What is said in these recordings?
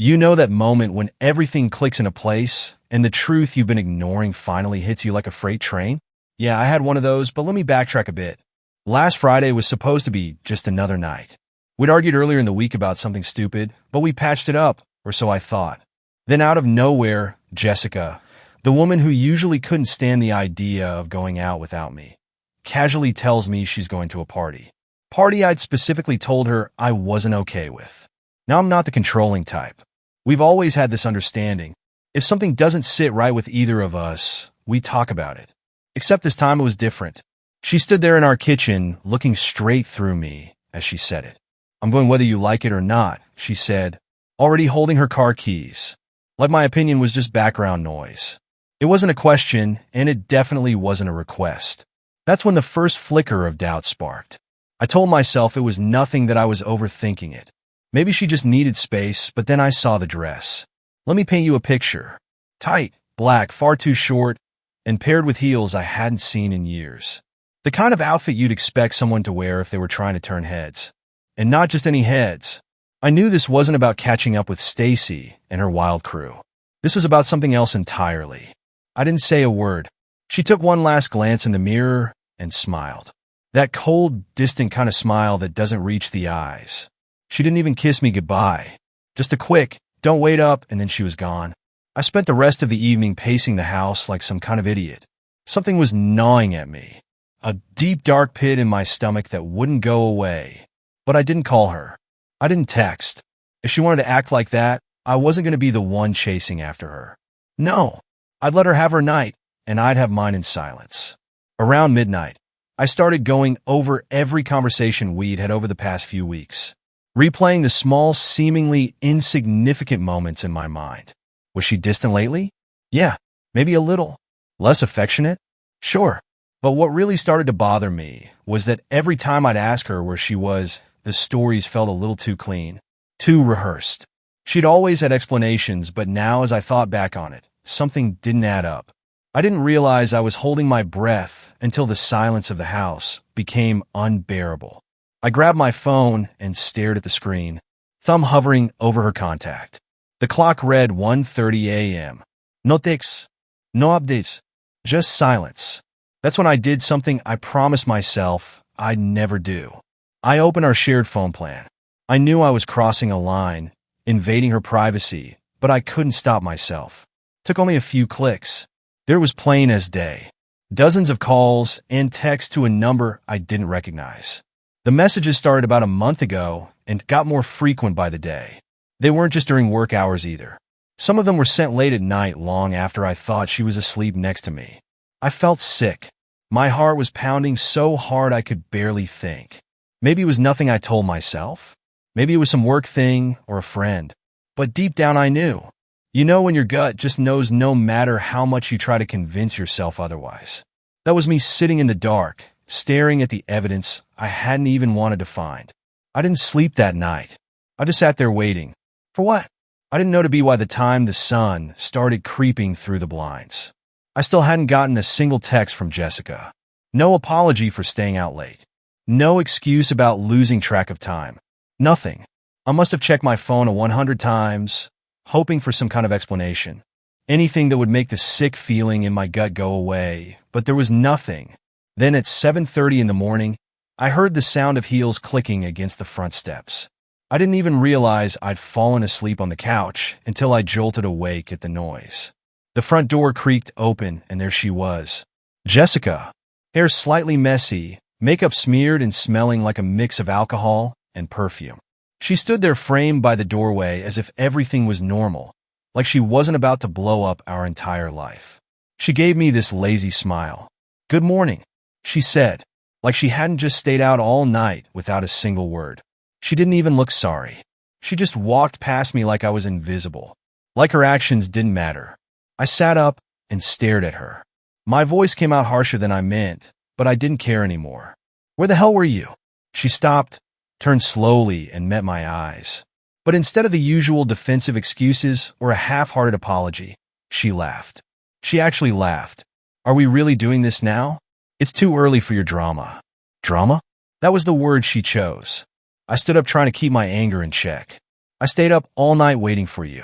You know that moment when everything clicks into place and the truth you've been ignoring finally hits you like a freight train? Yeah, I had one of those, but let me backtrack a bit. Last Friday was supposed to be just another night. We'd argued earlier in the week about something stupid, but we patched it up, or so I thought. Then out of nowhere, Jessica, the woman who usually couldn't stand the idea of going out without me, casually tells me she's going to a party. Party I'd specifically told her I wasn't okay with. Now, I'm not the controlling type. We've always had this understanding. If something doesn't sit right with either of us, we talk about it. Except this time it was different. She stood there in our kitchen, looking straight through me as she said it. "I'm going whether you like it or not," she said, already holding her car keys. Like my opinion was just background noise. It wasn't a question, and it definitely wasn't a request. That's when the first flicker of doubt sparked. I told myself it was nothing, that I was overthinking it. Maybe she just needed space, but then I saw the dress. Let me paint you a picture. Tight, black, far too short, and paired with heels I hadn't seen in years. The kind of outfit you'd expect someone to wear if they were trying to turn heads. And not just any heads. I knew this wasn't about catching up with Stacy and her wild crew. This was about something else entirely. I didn't say a word. She took one last glance in the mirror and smiled. That cold, distant kind of smile that doesn't reach the eyes. She didn't even kiss me goodbye. Just a quick, "Don't wait up," and then she was gone. I spent the rest of the evening pacing the house like some kind of idiot. Something was gnawing at me. A deep, dark pit in my stomach that wouldn't go away. But I didn't call her. I didn't text. If she wanted to act like that, I wasn't going to be the one chasing after her. No, I'd let her have her night, and I'd have mine in silence. Around midnight, I started going over every conversation we'd had over the past few weeks, replaying the small, seemingly insignificant moments in my mind. Was she distant lately? Yeah, maybe a little. Less affectionate? Sure. But what really started to bother me was that every time I'd ask her where she was, the stories felt a little too clean, too rehearsed. She'd always had explanations, but now as I thought back on it, something didn't add up. I didn't realize I was holding my breath until the silence of the house became unbearable. I grabbed my phone and stared at the screen, thumb hovering over her contact. The clock read 1:30 a.m. No texts, no updates, just silence. That's when I did something I promised myself I'd never do. I opened our shared phone plan. I knew I was crossing a line, invading her privacy, but I couldn't stop myself. Took only a few clicks. There was plain as day. Dozens of calls and texts to a number I didn't recognize. The messages started about a month ago and got more frequent by the day. They weren't just during work hours either. Some of them were sent late at night, long after I thought she was asleep next to me. I felt sick. My heart was pounding so hard I could barely think. Maybe it was nothing I told myself. Maybe it was some work thing or a friend. But deep down I knew. You know when your gut just knows no matter how much you try to convince yourself otherwise. That was me sitting in the dark, staring at the evidence I hadn't even wanted to find. I didn't sleep that night. I just sat there waiting. For what? I didn't know to be by the time the sun started creeping through the blinds. I still hadn't gotten a single text from Jessica. No apology for staying out late. No excuse about losing track of time. Nothing. I must have checked my phone 100 times, hoping for some kind of explanation. Anything that would make the sick feeling in my gut go away, but there was nothing. Then at 7:30 in the morning, I heard the sound of heels clicking against the front steps. I didn't even realize I'd fallen asleep on the couch until I jolted awake at the noise. The front door creaked open, and there she was. Jessica. Hair slightly messy, makeup smeared and smelling like a mix of alcohol and perfume. She stood there framed by the doorway as if everything was normal, like she wasn't about to blow up our entire life. She gave me this lazy smile. "Good morning," she said, like she hadn't just stayed out all night without a single word. She didn't even look sorry. She just walked past me like I was invisible, like her actions didn't matter. I sat up and stared at her. My voice came out harsher than I meant, but I didn't care anymore. "Where the hell were you?" She stopped, turned slowly, and met my eyes. But instead of the usual defensive excuses or a half-hearted apology, she laughed. She actually laughed. "Are we really doing this now? It's too early for your drama." Drama? That was the word she chose. I stood up trying to keep my anger in check. I stayed up all night waiting for you.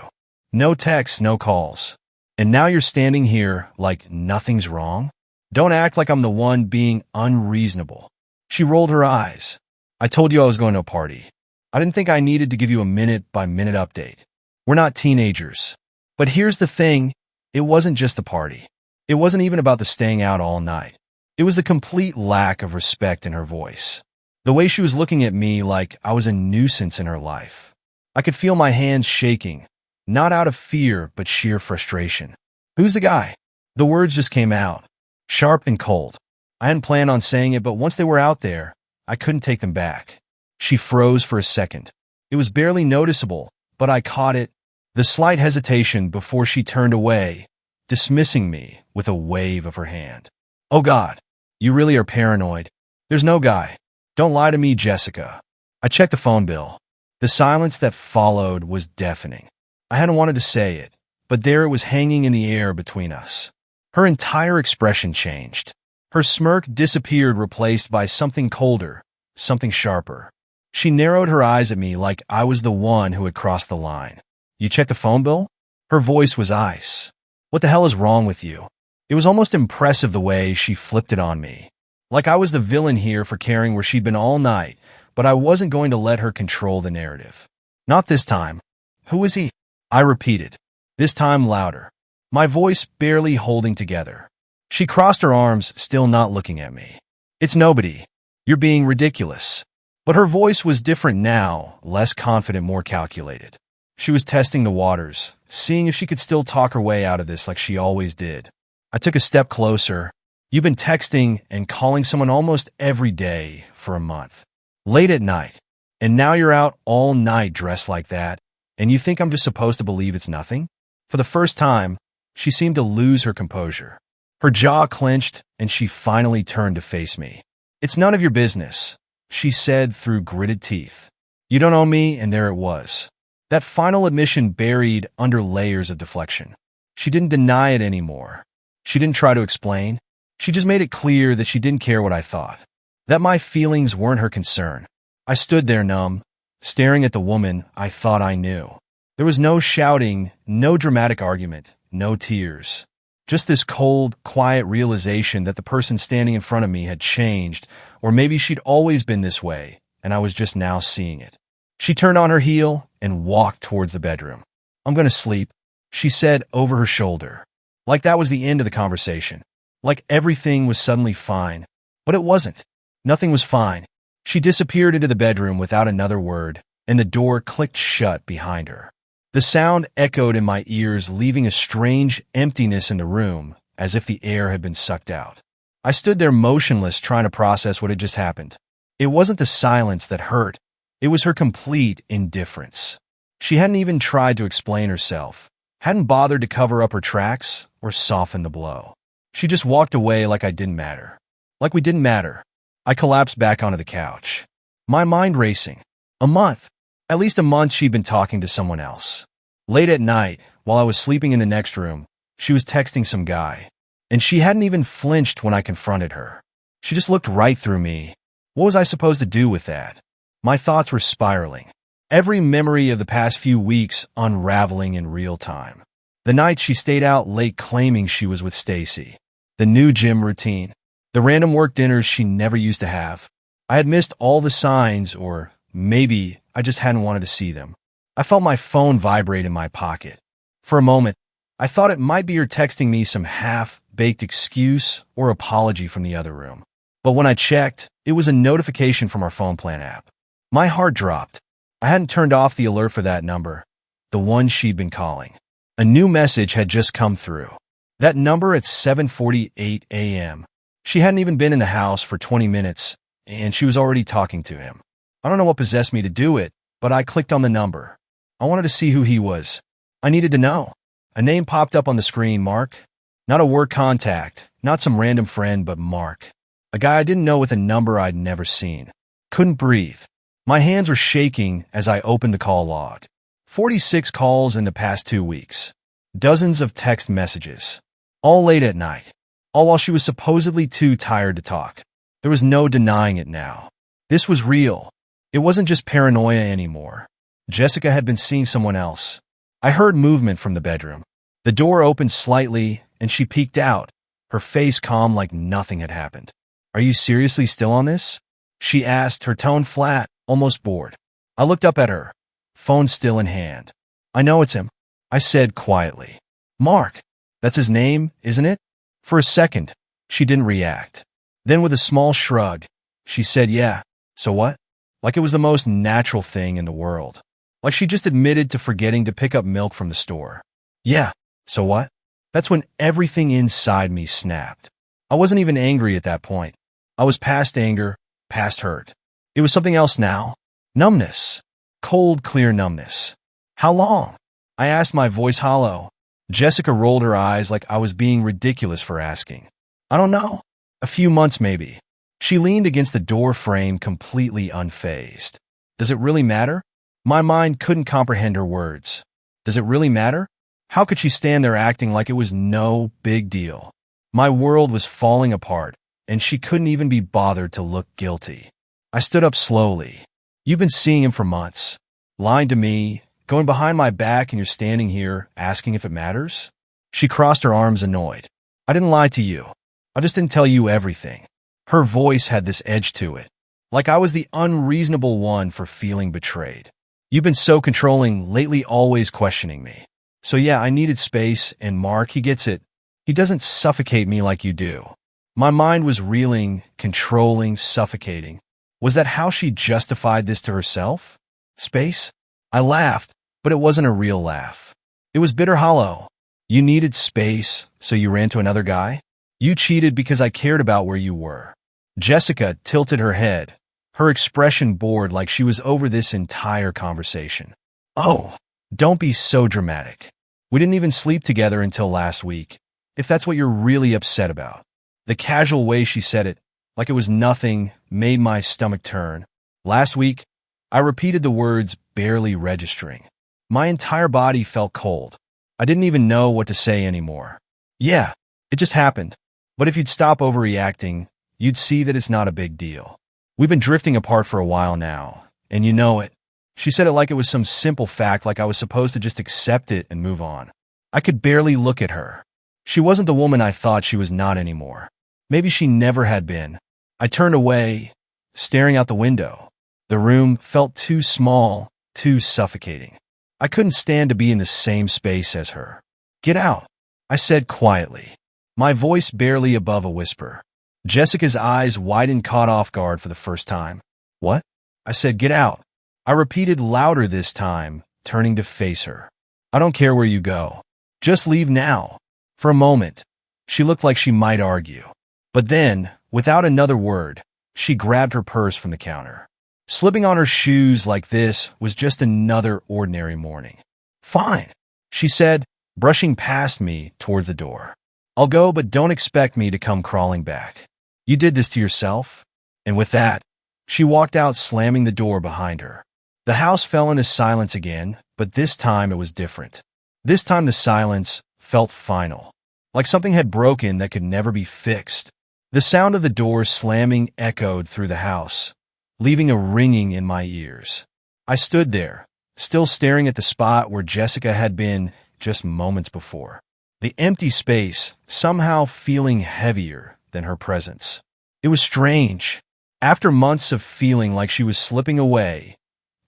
No texts, no calls. And now you're standing here like nothing's wrong? Don't act like I'm the one being unreasonable." She rolled her eyes. "I told you I was going to a party. I didn't think I needed to give you a minute-by-minute update. We're not teenagers." But here's the thing, it wasn't just the party. It wasn't even about the staying out all night. It was the complete lack of respect in her voice. The way she was looking at me like I was a nuisance in her life. I could feel my hands shaking, not out of fear, but sheer frustration. "Who's the guy?" The words just came out, sharp and cold. I hadn't planned on saying it, but once they were out there, I couldn't take them back. She froze for a second. It was barely noticeable, but I caught it, the slight hesitation before she turned away, dismissing me with a wave of her hand. "Oh God, you really are paranoid. There's no guy. Don't lie to me, Jessica." I checked the phone bill. The silence that followed was deafening. I hadn't wanted to say it, but there it was hanging in the air between us. Her entire expression changed. Her smirk disappeared, replaced by something colder, something sharper. She narrowed her eyes at me like I was the one who had crossed the line. "You checked the phone bill?" Her voice was ice. "What the hell is wrong with you?" It was almost impressive the way she flipped it on me. Like I was the villain here for caring where she'd been all night, but I wasn't going to let her control the narrative. "Not this time." "Who is he?" I repeated, this time louder, my voice barely holding together. She crossed her arms, still not looking at me. "It's nobody. You're being ridiculous." But her voice was different now, less confident, more calculated. She was testing the waters, seeing if she could still talk her way out of this like she always did. I took a step closer. "You've been texting and calling someone almost every day for a month. Late at night. And now you're out all night dressed like that, and you think I'm just supposed to believe it's nothing?" For the first time, she seemed to lose her composure. Her jaw clenched, and she finally turned to face me. "It's none of your business," she said through gritted teeth. "You don't owe me," and there it was. That final admission buried under layers of deflection. She didn't deny it anymore. She didn't try to explain. She just made it clear that she didn't care what I thought, that my feelings weren't her concern. I stood there numb, staring at the woman I thought I knew. There was no shouting, no dramatic argument, no tears. Just this cold, quiet realization that the person standing in front of me had changed, or maybe she'd always been this way, and I was just now seeing it. She turned on her heel and walked towards the bedroom. "I'm going to sleep," she said over her shoulder. Like that was the end of the conversation. Like everything was suddenly fine. But it wasn't. Nothing was fine. She disappeared into the bedroom without another word, and the door clicked shut behind her. The sound echoed in my ears, leaving a strange emptiness in the room, as if the air had been sucked out. I stood there motionless, trying to process what had just happened. It wasn't the silence that hurt. It was her complete indifference. She hadn't even tried to explain herself, hadn't bothered to cover up her tracks or soften the blow. She just walked away like I didn't matter. Like we didn't matter. I collapsed back onto the couch, my mind racing. A month. At least a month she'd been talking to someone else. Late at night, while I was sleeping in the next room, she was texting some guy. And she hadn't even flinched when I confronted her. She just looked right through me. What was I supposed to do with that? My thoughts were spiraling. Every memory of the past few weeks unraveling in real time. The night she stayed out late claiming she was with Stacy. The new gym routine. The random work dinners she never used to have. I had missed all the signs, or maybe I just hadn't wanted to see them. I felt my phone vibrate in my pocket. For a moment, I thought it might be her texting me some half-baked excuse or apology from the other room. But when I checked, it was a notification from our phone plan app. My heart dropped. I hadn't turned off the alert for that number, the one she'd been calling. A new message had just come through. That number at 7:48 a.m. She hadn't even been in the house for 20 minutes, and she was already talking to him. I don't know what possessed me to do it, but I clicked on the number. I wanted to see who he was. I needed to know. A name popped up on the screen, Mark. Not a work contact, not some random friend, but Mark. A guy I didn't know with a number I'd never seen. Couldn't breathe. My hands were shaking as I opened the call log. 46 calls in the past 2 weeks. Dozens of text messages. All late at night. All while she was supposedly too tired to talk. There was no denying it now. This was real. It wasn't just paranoia anymore. Jessica had been seeing someone else. I heard movement from the bedroom. The door opened slightly, and she peeked out, her face calm like nothing had happened. "Are you seriously still on this?" she asked, her tone flat, almost bored. I looked up at her, phone still in hand. "I know it's him," I said quietly. "Mark. That's his name, isn't it?" For a second, she didn't react. Then with a small shrug, she said, "Yeah, so what?" Like it was the most natural thing in the world. Like she just admitted to forgetting to pick up milk from the store. "Yeah, so what?" That's when everything inside me snapped. I wasn't even angry at that point. I was past anger, past hurt. It was something else now. Numbness. Cold, clear numbness. "How long?" I asked, my voice hollow. Jessica rolled her eyes like I was being ridiculous for asking. "I don't know. A few months maybe." She leaned against the door frame completely unfazed. "Does it really matter?" My mind couldn't comprehend her words. Does it really matter? How could she stand there acting like it was no big deal? My world was falling apart, and she couldn't even be bothered to look guilty. I stood up slowly. "You've been seeing him for months. Lying to me, going behind my back, and you're standing here asking if it matters?" She crossed her arms annoyed. "I didn't lie to you. I just didn't tell you everything." Her voice had this edge to it, like I was the unreasonable one for feeling betrayed. "You've been so controlling lately, always questioning me. So yeah, I needed space, and Mark, he gets it. He doesn't suffocate me like you do." My mind was reeling, controlling, suffocating. Was that how she justified this to herself? Space? I laughed, but it wasn't a real laugh. It was bitter hollow. "You needed space, so you ran to another guy? You cheated because I cared about where you were." Jessica tilted her head, her expression bored like she was over this entire conversation. "Oh, don't be so dramatic. We didn't even sleep together until last week, if that's what you're really upset about." The casual way she said it, like it was nothing, made my stomach turn. "Last week?" I repeated the words, barely registering. My entire body felt cold. I didn't even know what to say anymore. "Yeah, it just happened. But if you'd stop overreacting, you'd see that it's not a big deal. We've been drifting apart for a while now, and you know it." She said it like it was some simple fact, like I was supposed to just accept it and move on. I could barely look at her. She wasn't the woman I thought she was not anymore. Maybe she never had been. I turned away, staring out the window. The room felt too small, too suffocating. I couldn't stand to be in the same space as her. "Get out," I said quietly, my voice barely above a whisper. Jessica's eyes widened, caught off guard for the first time. "What?" I said. "Get out." I repeated louder this time, turning to face her. "I don't care where you go. Just leave now." For a moment, she looked like she might argue. But then, without another word, she grabbed her purse from the counter. Slipping on her shoes like this was just another ordinary morning. "Fine," she said, brushing past me towards the door. "I'll go, but don't expect me to come crawling back. You did this to yourself." And with that, she walked out, slamming the door behind her. The house fell into silence again, but this time it was different. This time the silence felt final, like something had broken that could never be fixed. The sound of the door slamming echoed through the house, leaving a ringing in my ears. I stood there, still staring at the spot where Jessica had been just moments before. The empty space somehow feeling heavier than her presence. It was strange. After months of feeling like she was slipping away,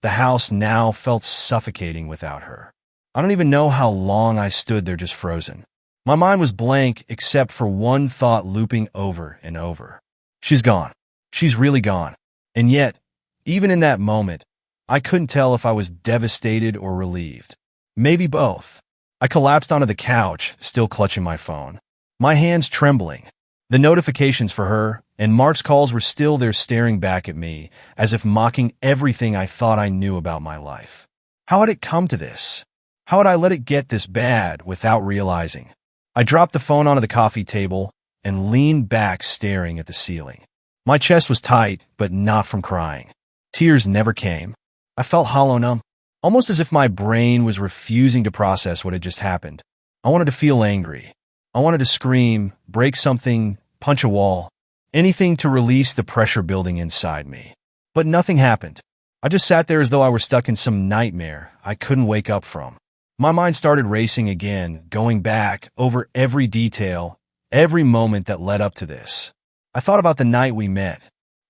the house now felt suffocating without her. I don't even know how long I stood there just frozen. My mind was blank except for one thought looping over and over. She's gone. She's really gone. And yet, even in that moment, I couldn't tell if I was devastated or relieved. Maybe both. I collapsed onto the couch, still clutching my phone, my hands trembling. The notifications for her and Mark's calls were still there, staring back at me, as if mocking everything I thought I knew about my life. How had it come to this? How had I let it get this bad without realizing? I dropped the phone onto the coffee table and leaned back, staring at the ceiling. My chest was tight, but not from crying. Tears never came. I felt hollow, numb, almost as if my brain was refusing to process what had just happened. I wanted to feel angry. I wanted to scream, break something, punch a wall, anything to release the pressure building inside me. But nothing happened. I just sat there as though I were stuck in some nightmare I couldn't wake up from. My mind started racing again, going back over every detail, every moment that led up to this. I thought about the night we met,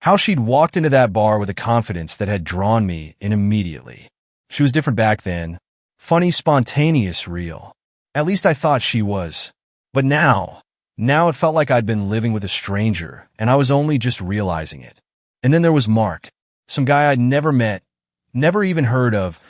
how she'd walked into that bar with a confidence that had drawn me in immediately. She was different back then. Funny, spontaneous, real. At least I thought she was. But now it felt like I'd been living with a stranger, and I was only just realizing it. And then there was Mark, some guy I'd never met, never even heard of,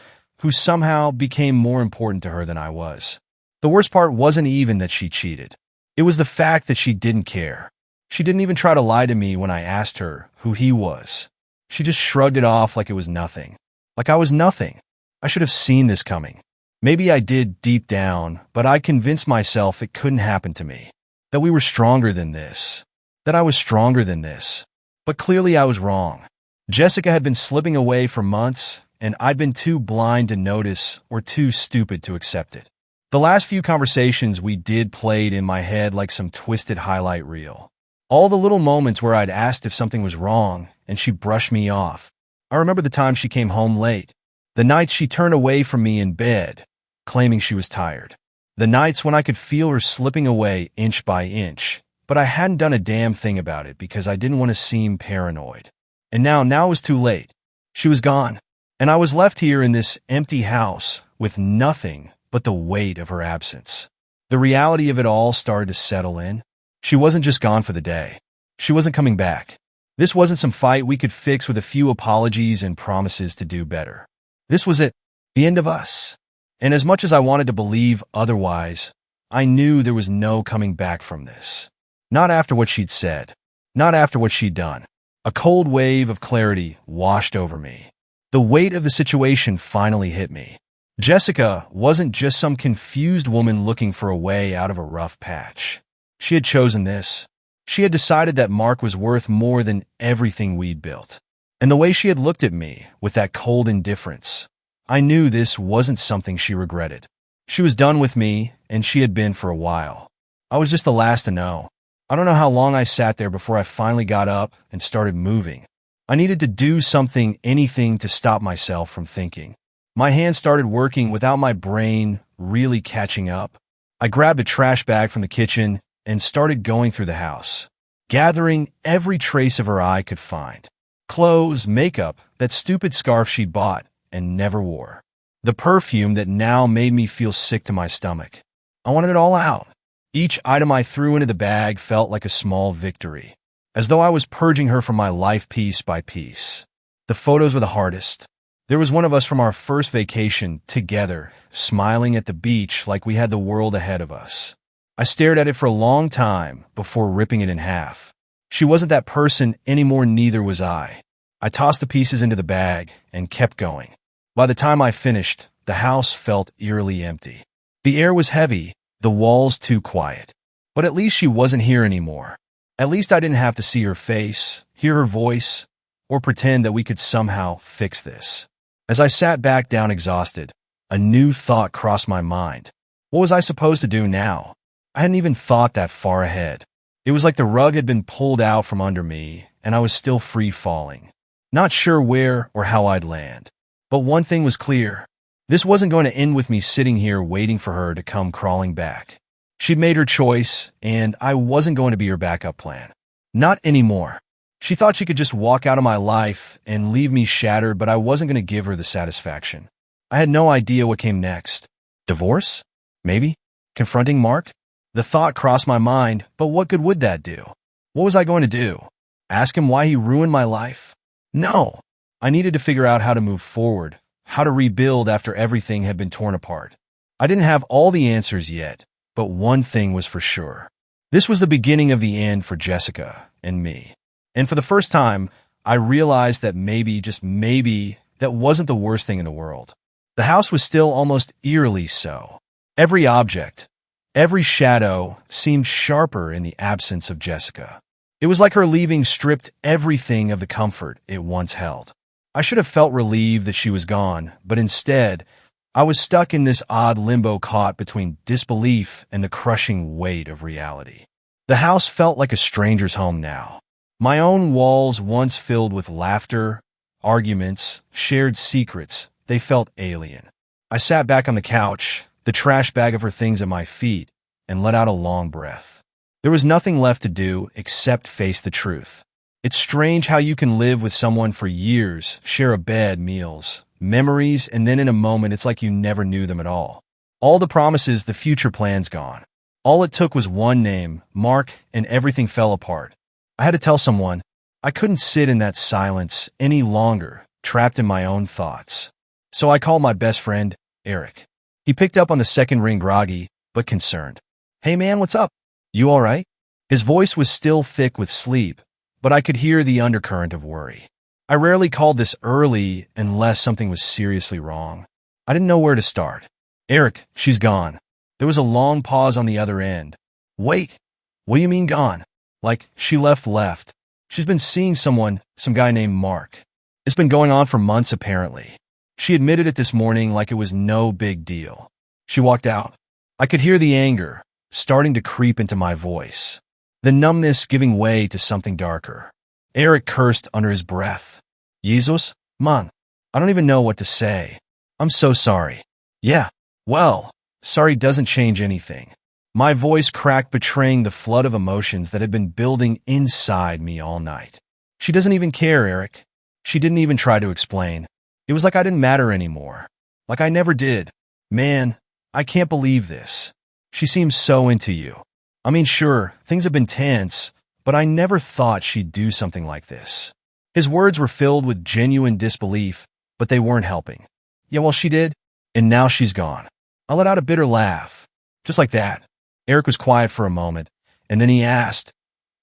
who somehow became more important to her than I was. The worst part wasn't even that she cheated. It was the fact that she didn't care. She didn't even try to lie to me when I asked her who he was. She just shrugged it off like it was nothing. Like I was nothing. I should have seen this coming. Maybe I did deep down, but I convinced myself it couldn't happen to me. That we were stronger than this. That I was stronger than this. But clearly I was wrong. Jessica had been slipping away for months, and I'd been too blind to notice or too stupid to accept it. The last few conversations we did played in my head like some twisted highlight reel. All the little moments where I'd asked if something was wrong, and she brushed me off. I remember the time she came home late. The nights she turned away from me in bed, claiming she was tired. The nights when I could feel her slipping away inch by inch, but I hadn't done a damn thing about it because I didn't want to seem paranoid. And now it was too late. She was gone, and I was left here in this empty house with nothing but the weight of her absence. The reality of it all started to settle in. She wasn't just gone for the day. She wasn't coming back. This wasn't some fight we could fix with a few apologies and promises to do better. This was it, the end of us. And as much as I wanted to believe otherwise, I knew there was no coming back from this. Not after what she'd said. Not after what she'd done. A cold wave of clarity washed over me. The weight of the situation finally hit me. Jessica wasn't just some confused woman looking for a way out of a rough patch. She had chosen this. She had decided that Mark was worth more than everything we'd built. And the way she had looked at me, with that cold indifference, I knew this wasn't something she regretted. She was done with me, and she had been for a while. I was just the last to know. I don't know how long I sat there before I finally got up and started moving. I needed to do something, anything, to stop myself from thinking. My hands started working without my brain really catching up. I grabbed a trash bag from the kitchen and started going through the house, gathering every trace of her I could find. Clothes, makeup, that stupid scarf she'd bought and never wore. The perfume that now made me feel sick to my stomach. I wanted it all out. Each item I threw into the bag felt like a small victory, as though I was purging her from my life piece by piece. The photos were the hardest. There was one of us from our first vacation together, smiling at the beach like we had the world ahead of us. I stared at it for a long time before ripping it in half. She wasn't that person anymore, neither was I. I tossed the pieces into the bag and kept going. By the time I finished, the house felt eerily empty. The air was heavy, the walls too quiet. But at least she wasn't here anymore. At least I didn't have to see her face, hear her voice, or pretend that we could somehow fix this. As I sat back down exhausted, a new thought crossed my mind. What was I supposed to do now? I hadn't even thought that far ahead. It was like the rug had been pulled out from under me, and I was still free falling. Not sure where or how I'd land. But one thing was clear. This wasn't going to end with me sitting here waiting for her to come crawling back. She'd made her choice, and I wasn't going to be her backup plan. Not anymore. She thought she could just walk out of my life and leave me shattered, but I wasn't going to give her the satisfaction. I had no idea what came next. Divorce? Maybe? Confronting Mark? The thought crossed my mind, but what good would that do? What was I going to do? Ask him why he ruined my life? No. I needed to figure out how to move forward, how to rebuild after everything had been torn apart. I didn't have all the answers yet, but one thing was for sure. This was the beginning of the end for Jessica and me. And for the first time, I realized that maybe, just maybe, that wasn't the worst thing in the world. The house was still almost eerily so. Every object, every shadow seemed sharper in the absence of Jessica. It was like her leaving stripped everything of the comfort it once held. I should have felt relieved that she was gone, but instead, I was stuck in this odd limbo caught between disbelief and the crushing weight of reality. The house felt like a stranger's home now. My own walls, once filled with laughter, arguments, shared secrets. They felt alien. I sat back on the couch, the trash bag of her things at my feet, and let out a long breath. There was nothing left to do except face the truth. It's strange how you can live with someone for years, share a bed, meals, memories, and then in a moment it's like you never knew them at all. All the promises, the future plans gone. All it took was one name, Mark, and everything fell apart. I had to tell someone. I couldn't sit in that silence any longer, trapped in my own thoughts. So I called my best friend, Eric. He picked up on the second ring, groggy, but concerned. "Hey man, what's up? You all right?" His voice was still thick with sleep, but I could hear the undercurrent of worry. I rarely called this early unless something was seriously wrong. I didn't know where to start. "Eric, she's gone." There was a long pause on the other end. "Wait, what do you mean gone?" "Like, she left. She's been seeing some guy named Mark. It's been going on for months apparently. She admitted it this morning like it was no big deal. She walked out." I could hear the anger starting to creep into my voice, the numbness giving way to something darker. Eric cursed under his breath. "Jesus, man, I don't even know what to say. I'm so sorry." "Yeah, well, sorry doesn't change anything." My voice cracked, betraying the flood of emotions that had been building inside me all night. "She doesn't even care, Eric." She didn't even try to explain. It was like I didn't matter anymore. Like I never did. "Man, I can't believe this. She seems so into you. I mean, sure, things have been tense, but I never thought she'd do something like this." His words were filled with genuine disbelief, but they weren't helping. "Yeah, well, she did, and now she's gone." I let out a bitter laugh. Just like that. Eric was quiet for a moment, and then he asked,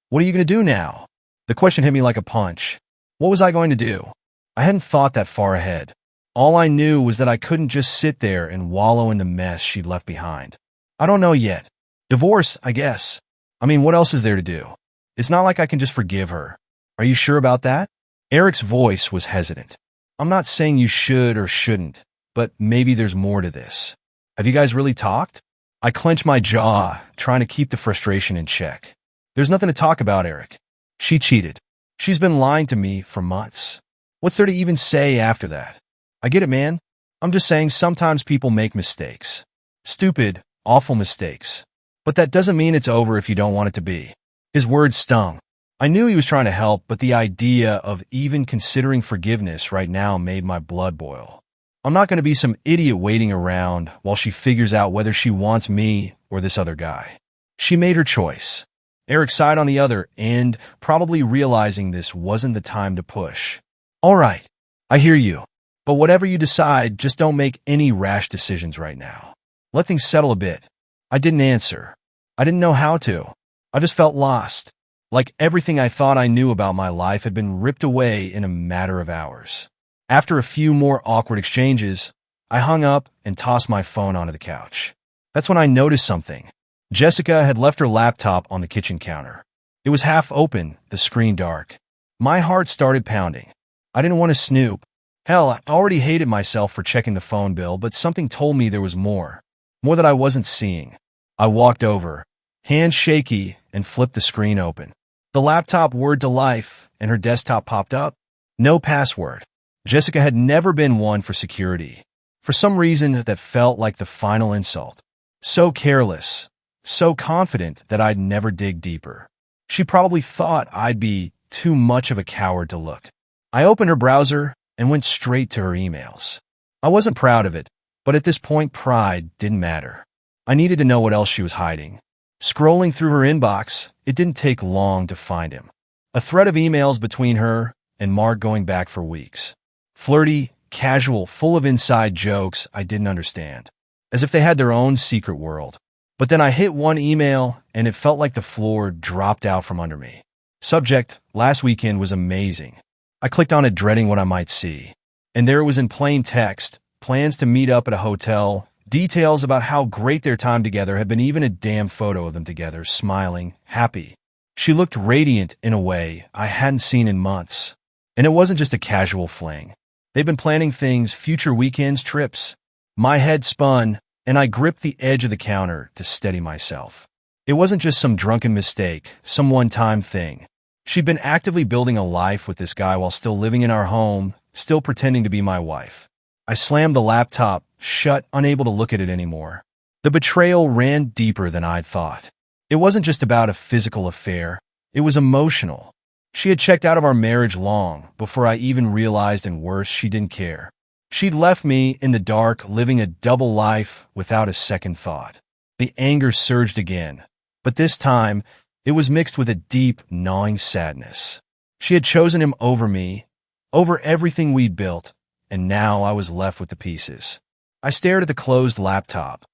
"What are you going to do now?" The question hit me like a punch. What was I going to do? I hadn't thought that far ahead. All I knew was that I couldn't just sit there and wallow in the mess she'd left behind. I don't know yet. Divorce, I guess. I mean, what else is there to do? It's not like I can just forgive her. Are you sure about that? Eric's voice was hesitant. "I'm not saying you should or shouldn't, but maybe there's more to this. Have you guys really talked?" I clenched my jaw, trying to keep the frustration in check. "There's nothing to talk about, Eric. She cheated. She's been lying to me for months. What's there to even say after that? I get it, man. I'm just saying sometimes people make mistakes. Stupid, awful mistakes. But that doesn't mean it's over if you don't want it to be." His words stung. I knew he was trying to help, but the idea of even considering forgiveness right now made my blood boil. I'm not going to be some idiot waiting around while she figures out whether she wants me or this other guy. She made her choice. Eric sighed on the other end, probably realizing this wasn't the time to push. "All right, I hear you. But whatever you decide, just don't make any rash decisions right now. Let things settle a bit." I didn't answer. I didn't know how to. I just felt lost. Like everything I thought I knew about my life had been ripped away in a matter of hours. After a few more awkward exchanges, I hung up and tossed my phone onto the couch. That's when I noticed something. Jessica had left her laptop on the kitchen counter. It was half open, the screen dark. My heart started pounding. I didn't want to snoop. Hell, I already hated myself for checking the phone bill, but something told me there was more. More that I wasn't seeing. I walked over, hands shaky, and flipped the screen open. The laptop whirred to life, and her desktop popped up. No password. Jessica had never been one for security. For some reason, that felt like the final insult. So careless, so confident that I'd never dig deeper. She probably thought I'd be too much of a coward to look. I opened her browser and went straight to her emails. I wasn't proud of it, but at this point, pride didn't matter. I needed to know what else she was hiding. Scrolling through her inbox, it didn't take long to find him. A thread of emails between her and Mark going back for weeks. Flirty, casual, full of inside jokes I didn't understand. As if they had their own secret world. But then I hit one email, and it felt like the floor dropped out from under me. Subject, last weekend was amazing. I clicked on it, dreading what I might see. And there it was in plain text, plans to meet up at a hotel, details about how great their time together had been, even a damn photo of them together, smiling, happy. She looked radiant in a way I hadn't seen in months. And it wasn't just a casual fling. They'd been planning things, future weekends, trips. My head spun, and I gripped the edge of the counter to steady myself. It wasn't just some drunken mistake, some one-time thing. She'd been actively building a life with this guy while still living in our home, still pretending to be my wife. I slammed the laptop shut, unable to look at it anymore. The betrayal ran deeper than I'd thought. It wasn't just about a physical affair. It was emotional. She had checked out of our marriage long before I even realized, and worse, she didn't care. She'd left me in the dark, living a double life without a second thought. The anger surged again, but this time it was mixed with a deep, gnawing sadness. She had chosen him over me, over everything we'd built, and now I was left with the pieces. I stared at the closed laptop,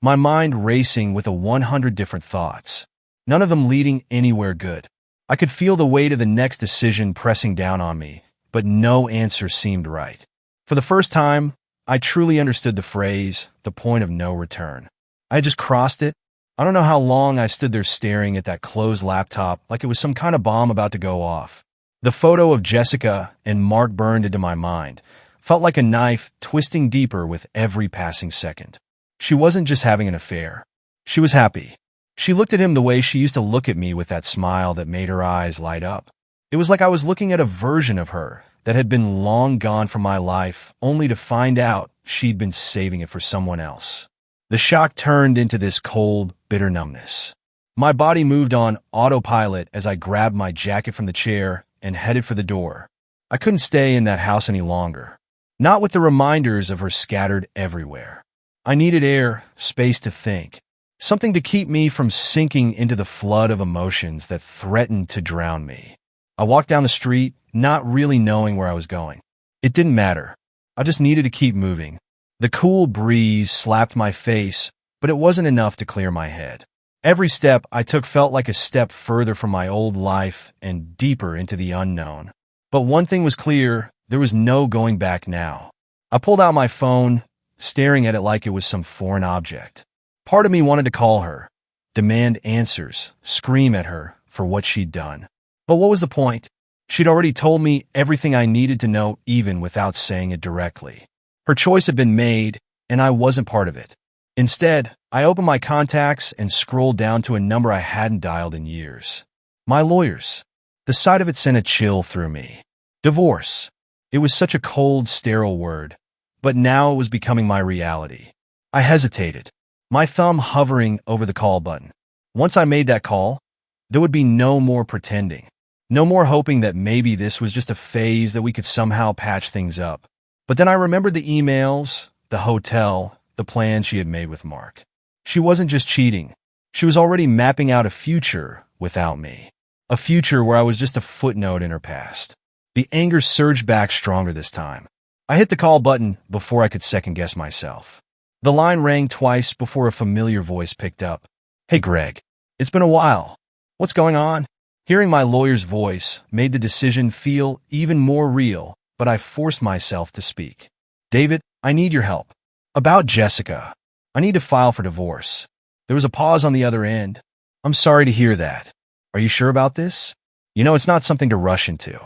my mind racing with 100 different thoughts, none of them leading anywhere good. I could feel the weight of the next decision pressing down on me, but no answer seemed right. For the first time, I truly understood the phrase, the point of no return. I had just crossed it. I don't know how long I stood there staring at that closed laptop like it was some kind of bomb about to go off. The photo of Jessica and Mark burned into my mind, felt like a knife twisting deeper with every passing second. She wasn't just having an affair. She was happy. She looked at him the way she used to look at me, with that smile that made her eyes light up. It was like I was looking at a version of her that had been long gone from my life, only to find out she'd been saving it for someone else. The shock turned into this cold, bitter numbness. My body moved on autopilot as I grabbed my jacket from the chair and headed for the door. I couldn't stay in that house any longer, not with the reminders of her scattered everywhere. I needed air, space to think, something to keep me from sinking into the flood of emotions that threatened to drown me. I walked down the street, not really knowing where I was going. It didn't matter. I just needed to keep moving. The cool breeze slapped my face, but it wasn't enough to clear my head. Every step I took felt like a step further from my old life and deeper into the unknown. But one thing was clear, there was no going back now. I pulled out my phone, staring at it like it was some foreign object. Part of me wanted to call her, demand answers, scream at her for what she'd done. But what was the point? She'd already told me everything I needed to know, even without saying it directly. Her choice had been made, and I wasn't part of it. Instead, I opened my contacts and scrolled down to a number I hadn't dialed in years. My lawyers. The sight of it sent a chill through me. Divorce. It was such a cold, sterile word, but now it was becoming my reality. I hesitated, my thumb hovering over the call button. Once I made that call, there would be no more pretending, no more hoping that maybe this was just a phase that we could somehow patch things up. But then I remembered the emails, the hotel, the plan she had made with Mark. She wasn't just cheating. She was already mapping out a future without me. A future where I was just a footnote in her past. The anger surged back stronger this time. I hit the call button before I could second-guess myself. The line rang twice before a familiar voice picked up. "Hey, Greg. It's been a while. What's going on?" Hearing my lawyer's voice made the decision feel even more real, but I forced myself to speak. "David, I need your help. About Jessica. I need to file for divorce." There was a pause on the other end. "I'm sorry to hear that. Are you sure about this? You know, it's not something to rush into."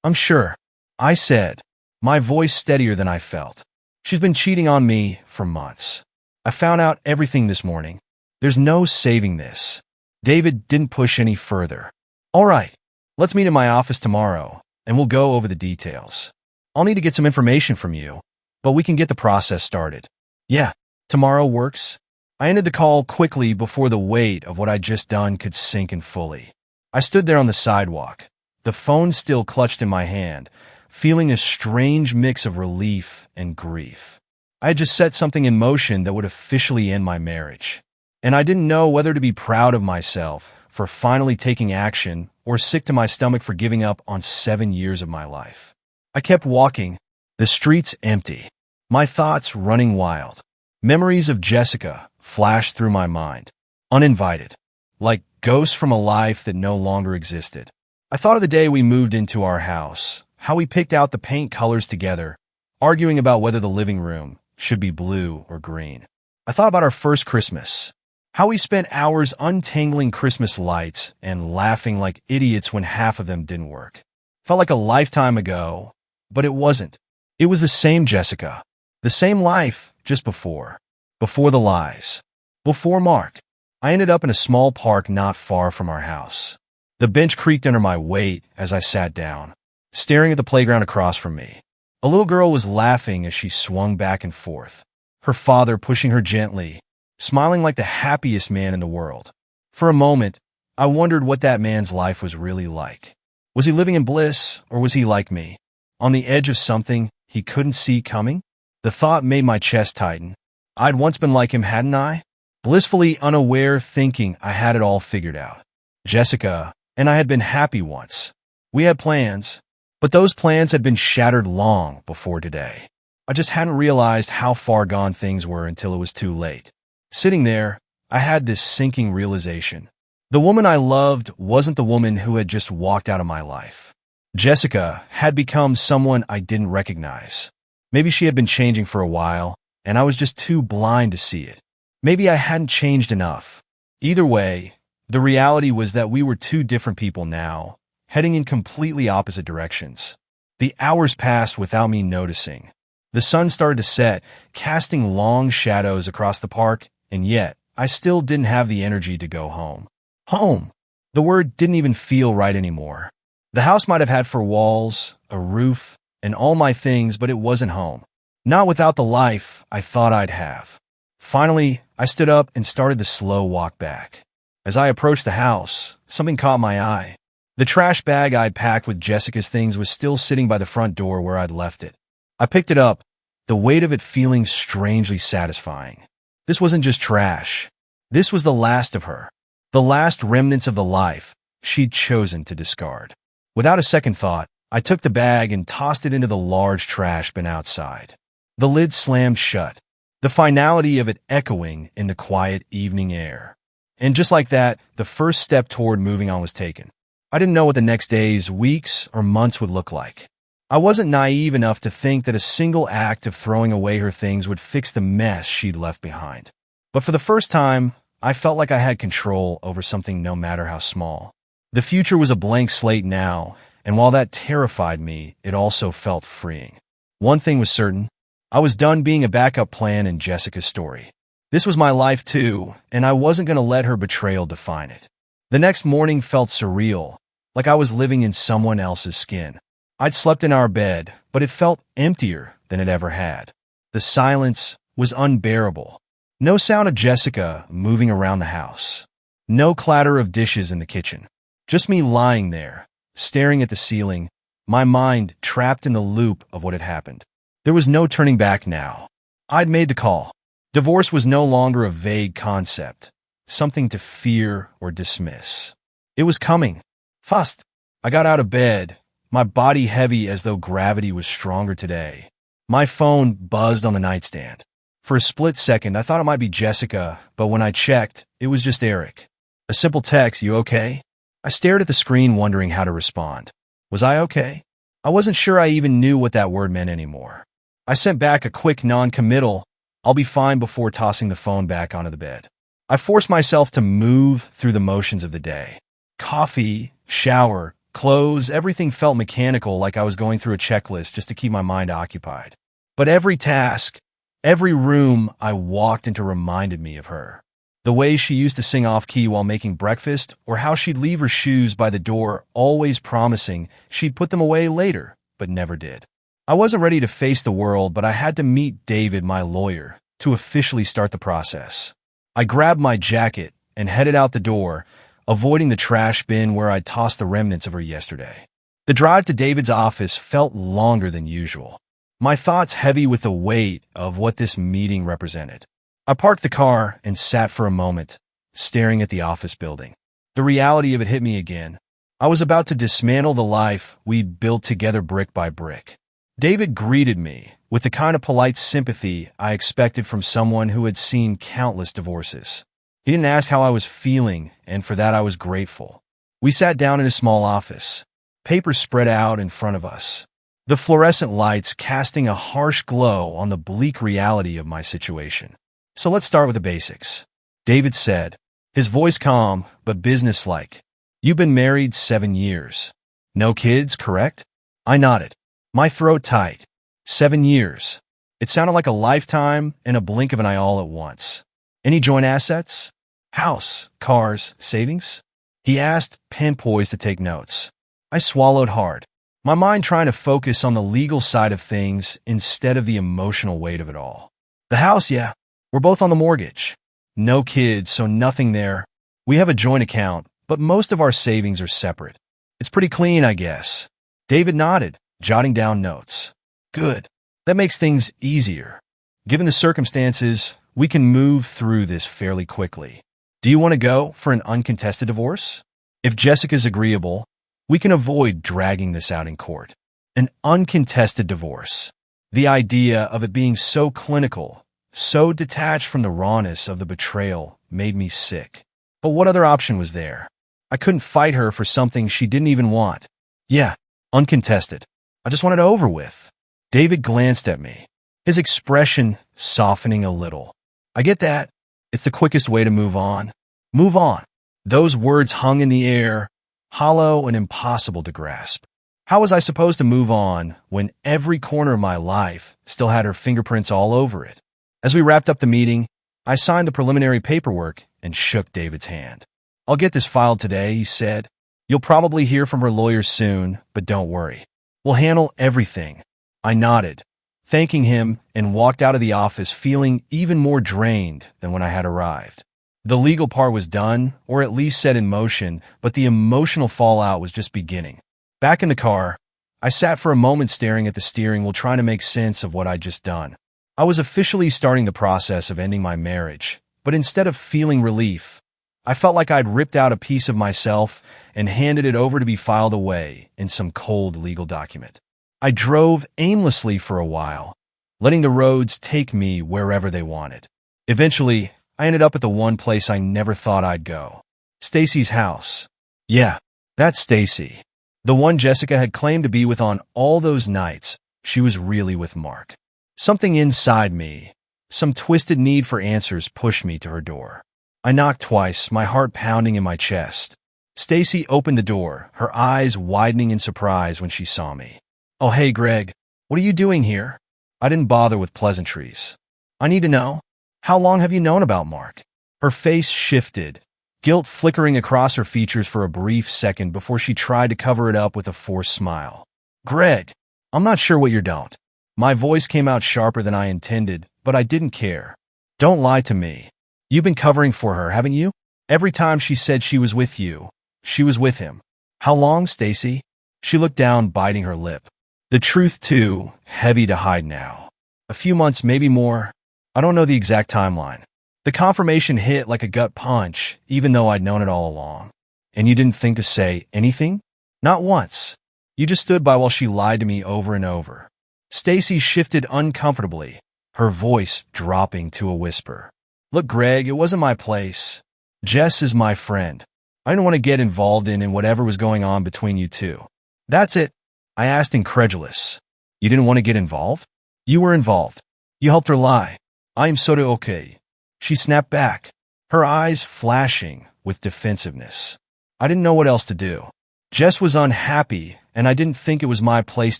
"I'm sure," I said, my voice steadier than I felt. "She's been cheating on me for months. I found out everything this morning. There's no saving this." David didn't push any further. "All right, let's meet in my office tomorrow, and we'll go over the details. I'll need to get some information from you, but we can get the process started." "Yeah, tomorrow works." I ended the call quickly before the weight of what I'd just done could sink in fully. I stood there on the sidewalk, the phone still clutched in my hand, feeling a strange mix of relief and grief. I had just set something in motion that would officially end my marriage, and I didn't know whether to be proud of myself for finally taking action or sick to my stomach for giving up on 7 years of my life. I kept walking, the streets empty, my thoughts running wild. Memories of Jessica flashed through my mind, uninvited, like ghosts from a life that no longer existed. I thought of the day we moved into our house, how we picked out the paint colors together, arguing about whether the living room should be blue or green. I thought about our first Christmas, how we spent hours untangling Christmas lights and laughing like idiots when half of them didn't work. Felt like a lifetime ago, but it wasn't. It was the same Jessica, the same life just before the lies, before Mark. I ended up in a small park not far from our house. The bench creaked under my weight as I sat down, staring at the playground across from me. A little girl was laughing as she swung back and forth, her father pushing her gently, smiling like the happiest man in the world. For a moment, I wondered what that man's life was really like. Was he living in bliss, or was he like me, on the edge of something he couldn't see coming? The thought made my chest tighten. I'd once been like him, hadn't I? Blissfully unaware, thinking I had it all figured out. Jessica and I had been happy once. We had plans, but those plans had been shattered long before today. I just hadn't realized how far gone things were until it was too late. Sitting there, I had this sinking realization. The woman I loved wasn't the woman who had just walked out of my life. Jessica had become someone I didn't recognize. Maybe she had been changing for a while, and I was just too blind to see it. Maybe I hadn't changed enough. Either way, the reality was that we were two different people now, heading in completely opposite directions. The hours passed without me noticing. The sun started to set, casting long shadows across the park, and yet I still didn't have the energy to go home. Home. The word didn't even feel right anymore. The house might have had 4 walls, a roof, and all my things, but it wasn't home. Not without the life I thought I'd have. Finally, I stood up and started the slow walk back. As I approached the house, something caught my eye. The trash bag I'd packed with Jessica's things was still sitting by the front door where I'd left it. I picked it up, the weight of it feeling strangely satisfying. This wasn't just trash. This was the last of her. The last remnants of the life she'd chosen to discard. Without a second thought, I took the bag and tossed it into the large trash bin outside. The lid slammed shut, the finality of it echoing in the quiet evening air. And just like that, the first step toward moving on was taken. I didn't know what the next days, weeks, or months would look like. I wasn't naive enough to think that a single act of throwing away her things would fix the mess she'd left behind. But for the first time, I felt like I had control over something no matter how small. The future was a blank slate now, and while that terrified me, it also felt freeing. One thing was certain. I was done being a backup plan in Jessica's story. This was my life too, and I wasn't going to let her betrayal define it. The next morning felt surreal, like I was living in someone else's skin. I'd slept in our bed, but it felt emptier than it ever had. The silence was unbearable. No sound of Jessica moving around the house. No clatter of dishes in the kitchen. Just me lying there, staring at the ceiling, my mind trapped in the loop of what had happened. There was no turning back now. I'd made the call. Divorce was no longer a vague concept, something to fear or dismiss. It was coming. Fast. I got out of bed, my body heavy as though gravity was stronger today. My phone buzzed on the nightstand. For a split second, I thought it might be Jessica, but when I checked, it was just Eric. A simple text, "You okay?" I stared at the screen wondering how to respond. Was I okay? I wasn't sure I even knew what that word meant anymore. I sent back a quick non-committal, "I'll be fine," before tossing the phone back onto the bed. I forced myself to move through the motions of the day. Coffee, shower, clothes, everything felt mechanical, like I was going through a checklist just to keep my mind occupied. But every task, every room I walked into reminded me of her. The way she used to sing off-key while making breakfast, or how she'd leave her shoes by the door, always promising she'd put them away later, but never did. I wasn't ready to face the world, but I had to meet David, my lawyer, to officially start the process. I grabbed my jacket and headed out the door, avoiding the trash bin where I'd tossed the remnants of her yesterday. The drive to David's office felt longer than usual, my thoughts heavy with the weight of what this meeting represented. I parked the car and sat for a moment, staring at the office building. The reality of it hit me again. I was about to dismantle the life we'd built together brick by brick. David greeted me with the kind of polite sympathy I expected from someone who had seen countless divorces. He didn't ask how I was feeling, and for that I was grateful. We sat down in a small office, papers spread out in front of us, the fluorescent lights casting a harsh glow on the bleak reality of my situation. "So let's start with the basics," David said, his voice calm but businesslike. "You've been married 7 years. No kids, correct?" I nodded, my throat tight. 7 years. It sounded like a lifetime and a blink of an eye all at once. "Any joint assets? House, cars, savings?" He asked, pen poised to take notes. I swallowed hard. my mind trying to focus on the legal side of things instead of the emotional weight of it all. The house, yeah, we're both on the mortgage. No kids, so nothing there. We have a joint account, but most of our savings are separate. It's pretty clean, I guess. David nodded, jotting down notes. Good. That makes things easier. Given the circumstances, we can move through this fairly quickly. Do you want to go for an uncontested divorce? If Jessica's agreeable, we can avoid dragging this out in court. An uncontested divorce. The idea of it being so clinical, so detached from the rawness of the betrayal, made me sick. But what other option was there? I couldn't fight her for something she didn't even want. Yeah, uncontested. I just wanted it over with. David glanced at me, his expression softening a little. I get that. It's the quickest way to move on. Move on. Those words hung in the air, hollow and impossible to grasp. How was I supposed to move on when every corner of my life still had her fingerprints all over it? As we wrapped up the meeting, I signed the preliminary paperwork and shook David's hand. I'll get this filed today, he said. You'll probably hear from her lawyers soon, but don't worry. We'll handle everything. I nodded, thanking him, and walked out of the office feeling even more drained than when I had arrived. The legal part was done, or at least set in motion, but the emotional fallout was just beginning. Back in the car, I sat for a moment staring at the steering wheel trying to make sense of what I'd just done. I was officially starting the process of ending my marriage, but instead of feeling relief, I felt like I'd ripped out a piece of myself and handed it over to be filed away in some cold legal document. I drove aimlessly for a while, letting the roads take me wherever they wanted. Eventually, I ended up at the one place I never thought I'd go. Stacy's house. Yeah, that's Stacy. The one Jessica had claimed to be with on all those nights. She was really with Mark. Something inside me, some twisted need for answers, pushed me to her door. I knocked twice, my heart pounding in my chest. Stacy opened the door, her eyes widening in surprise when she saw me. Oh, hey, Greg. What are you doing here? I didn't bother with pleasantries. I need to know. How long have you known about Mark? Her face shifted, guilt flickering across her features for a brief second before she tried to cover it up with a forced smile. Greg, I'm not sure what you don't. My voice came out sharper than I intended, but I didn't care. Don't lie to me. You've been covering for her, haven't you? Every time she said she was with you, she was with him. How long, Stacy? She looked down, biting her lip. The truth, too, heavy to hide now. A few months, maybe more. I don't know the exact timeline. The confirmation hit like a gut punch, even though I'd known it all along. And you didn't think to say anything? Not once. You just stood by while she lied to me over and over. Stacy shifted uncomfortably, her voice dropping to a whisper. Look, Greg, it wasn't my place. Jess is my friend. I didn't want to get involved in whatever was going on between you two. That's it. I asked, incredulous. You didn't want to get involved? You were involved. You helped her lie. I am so okay. She snapped back, her eyes flashing with defensiveness. I didn't know what else to do. Jess was unhappy, and I didn't think it was my place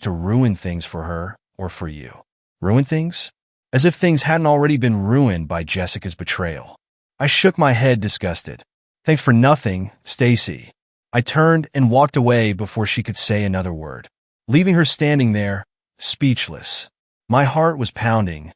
to ruin things for her or for you. Ruin things? As if things hadn't already been ruined by Jessica's betrayal. I shook my head, disgusted. Thanks for nothing, Stacy. I turned and walked away before she could say another word, leaving her standing there, speechless. My heart was pounding,